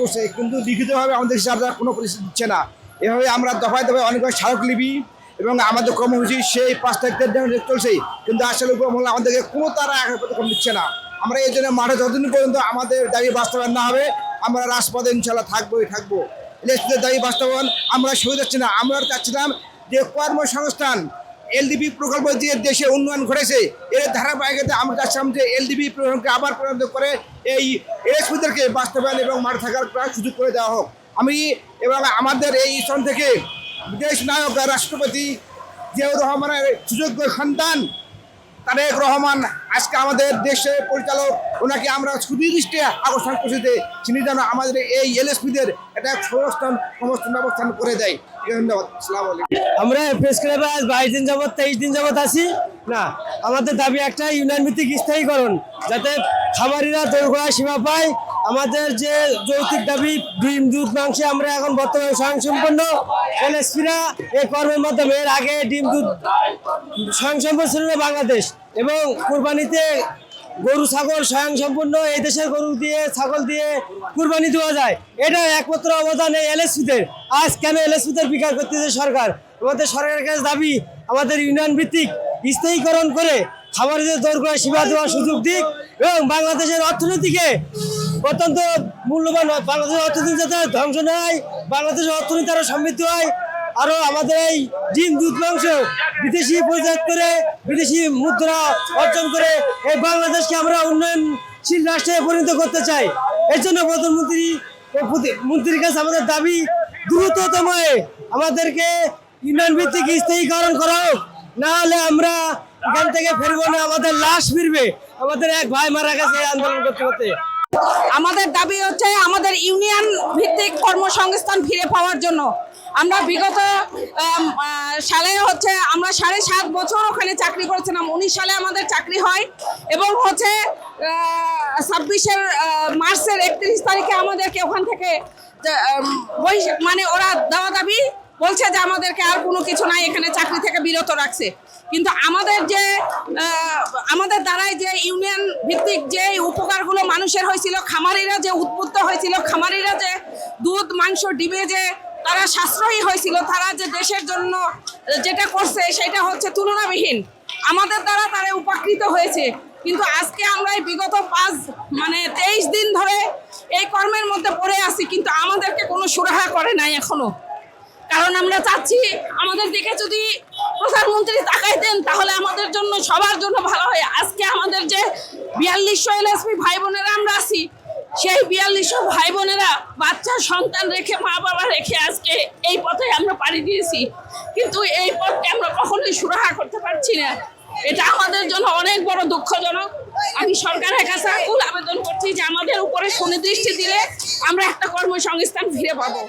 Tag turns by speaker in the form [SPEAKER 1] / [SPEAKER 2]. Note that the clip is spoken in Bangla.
[SPEAKER 1] করছে, কিন্তু লিখিতভাবে আমাদের সাথে কোনো পরিস্থিতি দিচ্ছে না। এভাবে আমরা দফায় দফায় অনেকবার স্মারকলিপি এবং আমাদের কর্মসূচি সেই 5 তারিখের জন্য চলছে, কিন্তু আসলে উপমহল আমাদেরকে কোনো তারা পদক্ষেপ দিচ্ছে না। আমরা এই জন্য মাঠে যতদিন পর্যন্ত আমাদের দাবি বাস্তবায়ন না হবে আমরা রাজপথে ইনশাল্লাহ থাকবো। এলএসপিদের দাবি বাস্তবায়ন আমরা সই যাচ্ছি না। আমরা চাচ্ছিলাম যে কর্মসংস্থান এলডিপি প্রকল্প যে দেশে উন্নয়ন ঘটেছে এর ধারাবাহিকতাতে আমরা চাচ্ছিলাম যে এলডিপি প্রকল্পকে আবার পরিণত করে এই এলএসপিদেরকে বাস্তবায়ন এবং মাঠে থাকার সুযোগ করে দেওয়া হোক। আমি এবং আমাদের এই স্থান থেকে দেশ নায়ক রাষ্ট্রপতি জিয়াউর রহমানের সুযোগ্য সন্তান তারেক রহমান আজকে আমাদের দেশের পরিচালক, ওনাকে আমরা সুদৃষ্টি আকর্ষণ করছি যে তিনি যেন আমাদের এই এলএসপিদের একটা সংস্থান ব্যবস্থান করে দেয়। ধন্যবাদ। আসসালামু আলাইকুম।
[SPEAKER 2] আমরা প্রেস ক্লাবে আজ 22 দিন যাবত 23 দিন যাবত আছি না। আমাদের দাবি একটা ইউনিয়ন ভিত্তিক স্থায়ীকরণ, যাতে খামারিরা দোরগোড়ায় সীমা পায়। আমাদের যে যৌক্তিক দাবি ডিম দুধ মাংসে আমরা এখন বর্তমানে স্বয়ংসম্পন্ন। এলএসপিরা এই কর্মের মাধ্যমে এর আগে ডিম দুধ স্বয়ংসম্পন্ন ছিল বাংলাদেশ, এবং কুরবানিতে গরু ছাগল স্বয়ংসম্পূর্ণ এই দেশের গরু দিয়ে ছাগল দিয়ে কুরবানি দেওয়া যায়। এটা একমাত্র অবদান এই এলএসপিদের। আজ কেন এলএসপিদের বিকাশ করতেছে সরকার? আমাদের সরকারের কাছে দাবি আমাদের ইউনিয়ন ভিত্তিক স্থায়ীকরণ করে খামারিদের দোরগোড়ায় সীমা দেওয়ার সুযোগ দিক, এবং বাংলাদেশের অর্থনীতিকে অত্যন্ত মূল্যবান, বাংলাদেশের অর্থনীতি যাতে ধ্বংস না হয়, বাংলাদেশের অর্থনীতি আরও সমৃদ্ধ হয়। আরও আমাদের এই ডিম দুধ মাংস বিদেশি পরিচালনা করে বিদেশি মুদ্রা অর্জন করে এই বাংলাদেশকে আমরা উন্নয়নশীল রাষ্ট্রে পরিণত করতে চাই। এর জন্য প্রধানমন্ত্রীর কাছে আমাদের দাবি দ্রুততম আমাদেরকে ইউনিয়ন ভিত্তিক স্থায়ীকরণ করা হোক, না হলে আমরা এখান থেকে ফিরবো না, আমাদের লাশ ফিরবে। আমাদের এক ভাই মারা গেছে আন্দোলন করতে করতে।
[SPEAKER 3] আমাদের দাবি হচ্ছে আমাদের ইউনিয়ন ভিত্তিক কর্মসংস্থান ফিরে পাওয়ার জন্য। আমরা বিগত সালে হচ্ছে আমরা 7.5 বছর ওখানে চাকরি করেছিলাম। 19 সালে আমাদের চাকরি হয়, এবং হচ্ছে 26 মার্চের 31 তারিখে আমাদেরকে ওখান থেকে মানে ওরা দেওয়া দাবি বলছে যে আমাদেরকে আর কোনো কিছু নাই, এখানে চাকরি থেকে বিরত রাখছে। কিন্তু আমাদের দ্বারাই যে ইউনিয়ন ভিত্তিক যে উপকারগুলো মানুষের হয়েছিল, খামারিরা যে উদ্বুদ্ধ হয়েছিল, খামারিরা যে দুধ মাংস ডিমে যে তারা সাশ্রয়ী হয়েছিল, তারা যে দেশের জন্য যেটা করছে সেটা হচ্ছে তুলনাবিহীন। আমাদের দ্বারা তারা উপকৃত হয়েছে। কিন্তু আজকে আমরা বিগত 23 দিন ধরে এই কর্মের মধ্যে পড়ে আছি, কিন্তু আমাদেরকে কোনো সুরাহা করে নাই এখনো। কারণ আমরা চাচ্ছি আমাদের দিকে যদি প্রধানমন্ত্রী তাকাই দেন তাহলে আমাদের জন্য সবার জন্য ভালো হয়। আজকে আমাদের যে 4200 এলএসপি ভাই বোনেরা আমরা আছি, সেই 4200 ভাই বোনেরা বাচ্চা সন্তান রেখে মা বাবা রেখে আজকে এই পথে আমরা পাড়ি দিয়েছি, কিন্তু এই পথকে আমরা কখনোই সুরাহা করতে পারছি না। এটা আমাদের জন্য অনেক বড় দুঃখজনক। আমি সরকারের কাছে আকুল আবেদন করছি যে আমাদের উপরে সুনির্দিষ্ট দিলে আমরা একটা কর্মসংস্থান ফিরে পাবো।